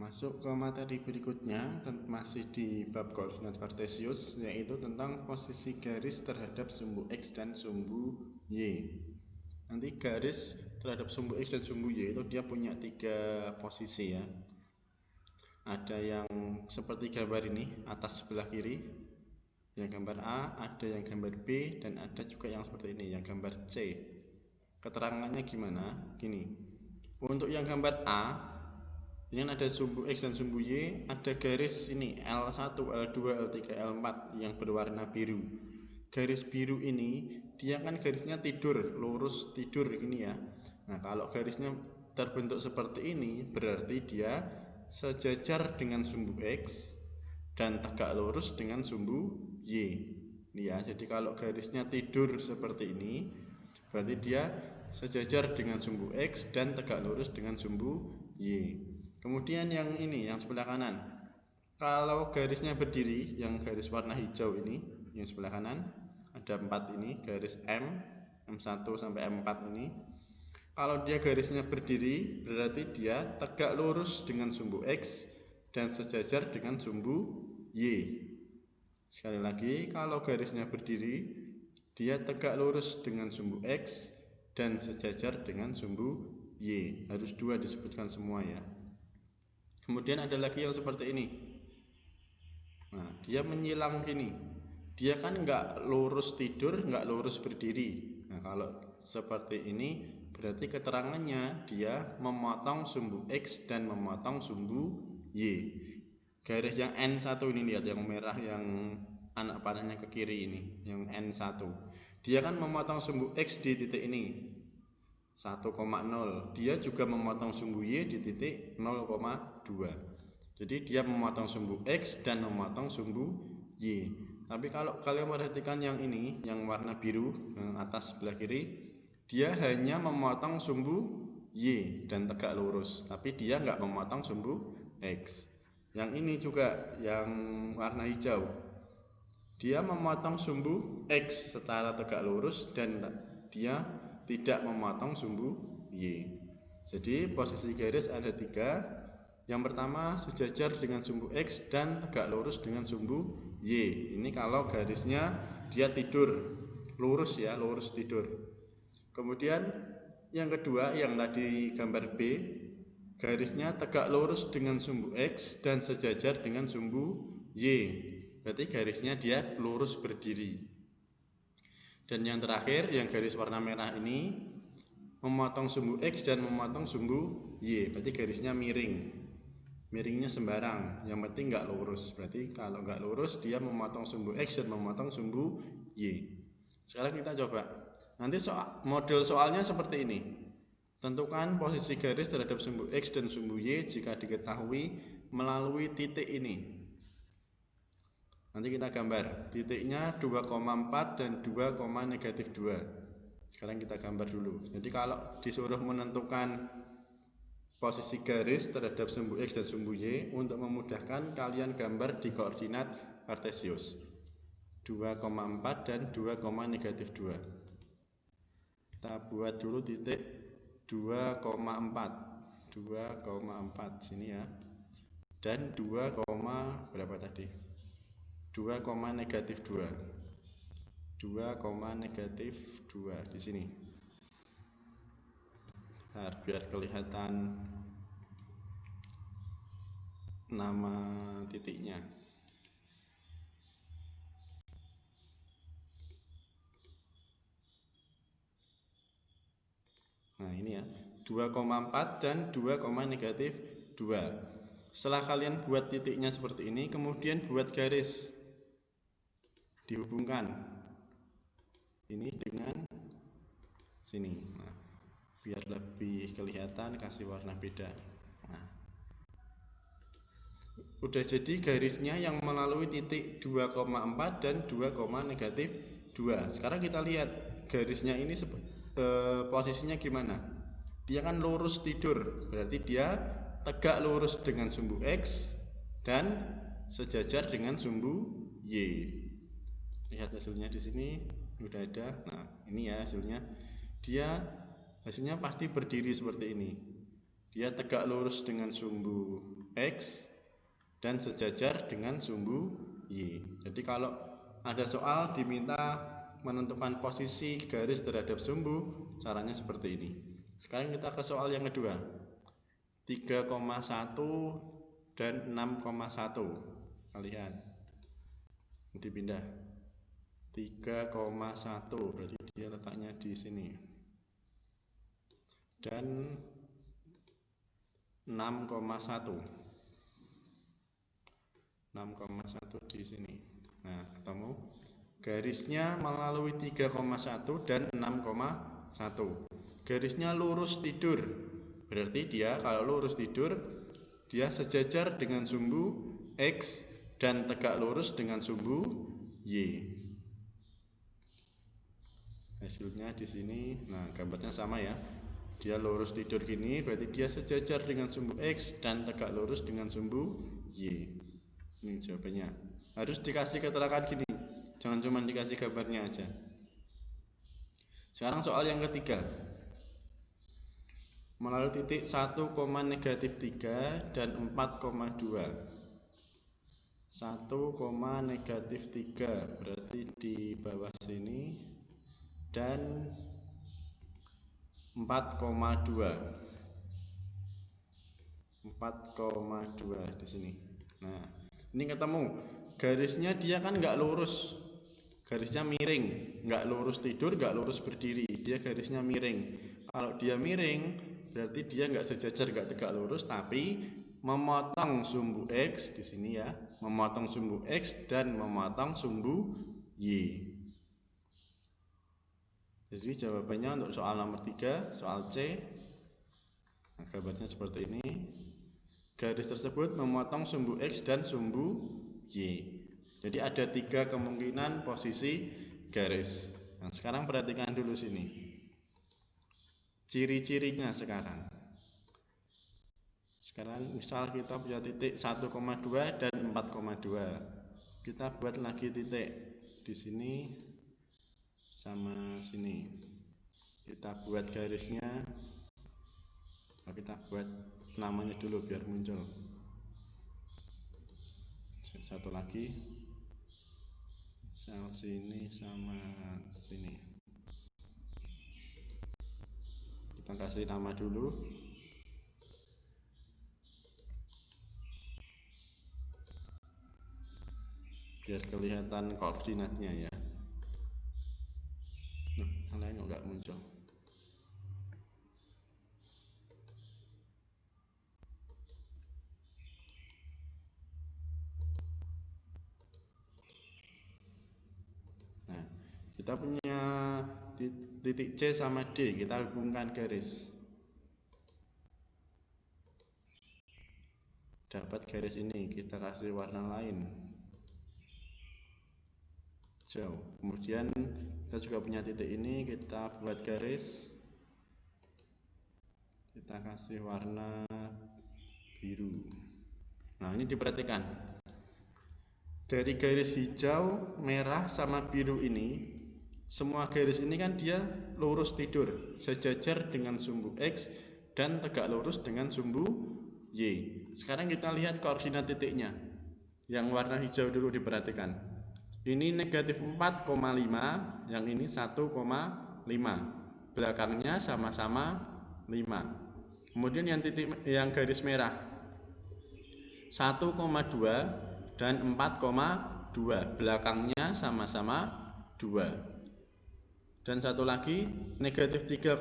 Masuk ke materi berikutnya, masih di bab koordinat kartesius, yaitu tentang posisi garis terhadap sumbu X dan sumbu Y. Nanti garis terhadap sumbu X dan sumbu Y itu dia punya 3 posisi ya. Ada yang seperti gambar ini, atas sebelah kiri, yang gambar A, ada yang gambar B, dan ada juga yang seperti ini, yang gambar C. Keterangannya gimana? Gini, untuk yang gambar A, ini ada sumbu X dan sumbu Y, ada garis ini L1, L2, L3, L4 yang berwarna biru. Garis biru ini dia kan garisnya tidur, lurus tidur gini ya. Nah, kalau garisnya terbentuk seperti ini berarti dia sejajar dengan sumbu X dan tegak lurus dengan sumbu Y. Ya, jadi kalau garisnya tidur seperti ini berarti dia sejajar dengan sumbu X dan tegak lurus dengan sumbu Y. Kemudian yang ini, yang sebelah kanan, kalau garisnya berdiri, yang garis warna hijau ini, yang sebelah kanan, ada 4 ini, garis M, M1 sampai M4 ini. Kalau dia garisnya berdiri, berarti dia tegak lurus dengan sumbu X dan sejajar dengan sumbu Y. Sekali lagi, kalau garisnya berdiri, dia tegak lurus dengan sumbu X dan sejajar dengan sumbu Y. Harus 2 disebutkan semua ya. Kemudian ada lagi yang seperti ini. Nah, dia menyilang gini. Dia kan nggak lurus tidur, nggak lurus berdiri. Nah, kalau seperti ini berarti keterangannya dia memotong sumbu X dan memotong sumbu Y. Garis yang N1 ini lihat, yang merah yang anak panahnya ke kiri ini, yang N1. Dia kan memotong sumbu X di titik ini. 1,0. Dia juga memotong sumbu Y di titik 0,2. Jadi dia memotong sumbu X dan memotong sumbu Y. Tapi kalau kalian perhatikan yang ini, yang warna biru, yang atas sebelah kiri, dia hanya memotong sumbu Y dan tegak lurus, tapi dia nggak memotong sumbu X. Yang ini juga, yang warna hijau, dia memotong sumbu X secara tegak lurus dan dia tidak memotong sumbu Y. Jadi posisi garis ada 3. Yang pertama sejajar dengan sumbu X dan tegak lurus dengan sumbu Y. Ini kalau garisnya dia tidur, lurus ya, lurus tidur. Kemudian yang kedua, yang tadi gambar B, garisnya tegak lurus dengan sumbu X dan sejajar dengan sumbu Y. Berarti garisnya dia lurus berdiri. Dan yang terakhir, yang garis warna merah ini memotong sumbu X dan memotong sumbu Y. Berarti garisnya miring. Miringnya sembarang, yang penting nggak lurus. Berarti kalau nggak lurus, dia memotong sumbu X dan memotong sumbu Y. Sekarang kita coba. Nanti model soalnya seperti ini. Tentukan posisi garis terhadap sumbu X dan sumbu Y jika diketahui melalui titik ini. Nanti kita gambar titiknya 2,4 dan 2,-2. Sekarang kita gambar dulu. Jadi kalau disuruh menentukan posisi garis terhadap sumbu X dan sumbu Y, untuk memudahkan kalian gambar di koordinat kartesius 2,4 dan 2,-2. Kita buat dulu titik 2,4 sini ya, dan 2, berapa tadi? 2,-2 di sini. Biar kelihatan nama titiknya. Nah, ini ya, 2,4 dan 2,-2. Setelah kalian buat titiknya seperti ini, kemudian buat garis, dihubungkan ini dengan sini. Nah, biar lebih kelihatan, kasih warna beda. Nah, udah jadi garisnya yang melalui titik 2,4 dan 2,-2. Sekarang kita lihat garisnya ini posisinya gimana. Dia kan lurus tidur, berarti dia tegak lurus dengan sumbu X dan sejajar dengan sumbu Y. Lihat hasilnya di sini udah ada. Nah, ini ya hasilnya. Hasilnya pasti berdiri seperti ini. Dia tegak lurus dengan sumbu X dan sejajar dengan sumbu Y. Jadi kalau ada soal diminta menentukan posisi garis terhadap sumbu, caranya seperti ini. Sekarang kita ke soal yang kedua. 3,1 dan 6,1. Kalian dipindah. 3,1 berarti dia letaknya di sini. Dan 6,1 di sini. Nah, ketemu garisnya melalui 3,1 dan 6,1. Garisnya lurus tidur. Berarti dia kalau lurus tidur, dia sejajar dengan sumbu X dan tegak lurus dengan sumbu Y. Hasilnya di sini. Nah, gambarnya sama ya. Dia lurus tidur gini, berarti dia sejajar dengan sumbu X dan tegak lurus dengan sumbu Y. Ini jawabannya. Harus dikasih keterangan gini, jangan cuma dikasih gambarnya aja. Sekarang soal yang ketiga. Melalui titik 1, -3 dan 4,2. 1,-3 berarti di bawah sini dan 4,2 di sini. Nah, ini ketemu garisnya dia kan nggak lurus, garisnya miring, nggak lurus tidur, nggak lurus berdiri, dia garisnya miring. Kalau dia miring berarti dia nggak sejajar, nggak tegak lurus, tapi memotong sumbu X di sini ya, memotong sumbu X dan memotong sumbu Y. Jadi jawabannya untuk soal nomor 3, soal C. Nah, gambarnya seperti ini. Garis tersebut memotong sumbu X dan sumbu Y. Jadi ada 3 kemungkinan posisi garis. Nah, sekarang perhatikan dulu sini. Ciri-cirinya sekarang. Sekarang misal kita punya titik 1,2 dan 4,2. Kita buat lagi titik di sini sama sini. Kita buat garisnya. Kita buat namanya dulu biar muncul. Satu lagi, sel sini sama sini. Kita kasih nama dulu. Biar kelihatan koordinatnya ya. Yang lain kok nggak muncul. Kita punya titik C sama D, kita hubungkan garis. Dapat garis ini, kita kasih warna lain, hijau. Kemudian kita juga punya titik ini, kita buat garis. Kita kasih warna biru. Nah, ini diperhatikan. Dari garis hijau, merah, sama biru ini, semua garis ini kan dia lurus tidur, sejajar dengan sumbu X dan tegak lurus dengan sumbu Y. Sekarang kita lihat koordinat titiknya. Yang warna hijau dulu diperhatikan. Ini -4,5, yang ini 1,5. Belakangnya sama-sama 5. Kemudian yang garis merah 1,2 dan 4,2. Belakangnya sama-sama 2. Dan satu lagi -3,1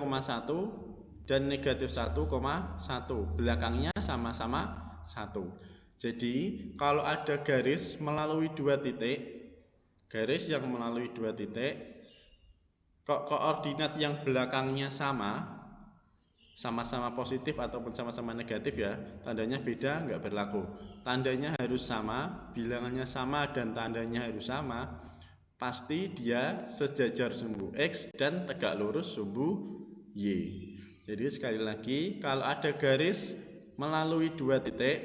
dan -1,1. Belakangnya sama-sama 1. Jadi kalau ada garis melalui 2 titik, garis yang melalui 2 titik, koordinat yang belakangnya sama-sama positif ataupun sama-sama negatif ya, tandanya beda nggak berlaku. Tandanya harus sama, bilangannya sama dan tandanya harus sama, pasti dia sejajar sumbu X dan tegak lurus sumbu Y. Jadi sekali lagi, kalau ada garis melalui 2 titik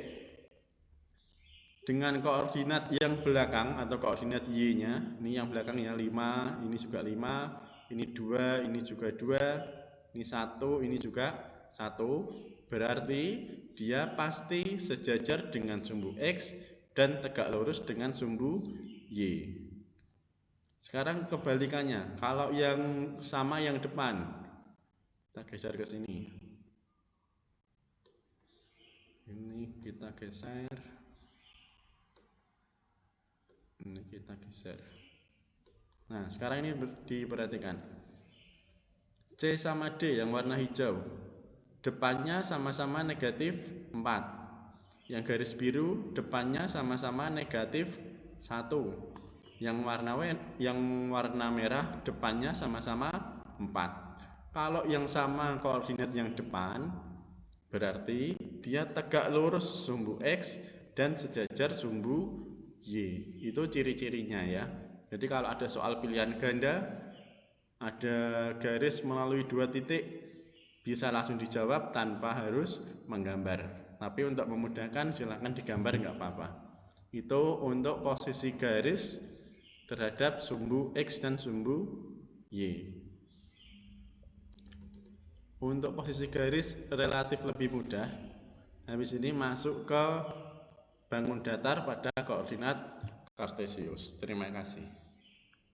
dengan koordinat yang belakang atau koordinat Y-nya, ini yang belakangnya 5, ini juga 5, ini 2, ini juga 2, ini 1, ini juga 1, berarti dia pasti sejajar dengan sumbu X dan tegak lurus dengan sumbu Y. Sekarang kebalikannya, kalau yang sama yang depan, kita geser ke sini. Ini kita geser. Ini kita geser. Nah, sekarang ini diperhatikan. C sama D yang warna hijau, depannya sama-sama negatif 4. Yang garis biru depannya sama-sama negatif 1. Yang warna merah depannya sama-sama 4. Kalau yang sama koordinat yang depan, berarti dia tegak lurus sumbu X dan sejajar sumbu Y. Itu ciri-cirinya ya. Jadi kalau ada soal pilihan ganda, ada garis melalui 2 titik, bisa langsung dijawab tanpa harus menggambar. Tapi untuk memudahkan silahkan digambar, nggak apa-apa. Itu untuk posisi garis terhadap sumbu X dan sumbu Y. Untuk posisi garis relatif lebih mudah. Habis ini masuk ke bangun datar pada koordinat kartesius. Terima kasih.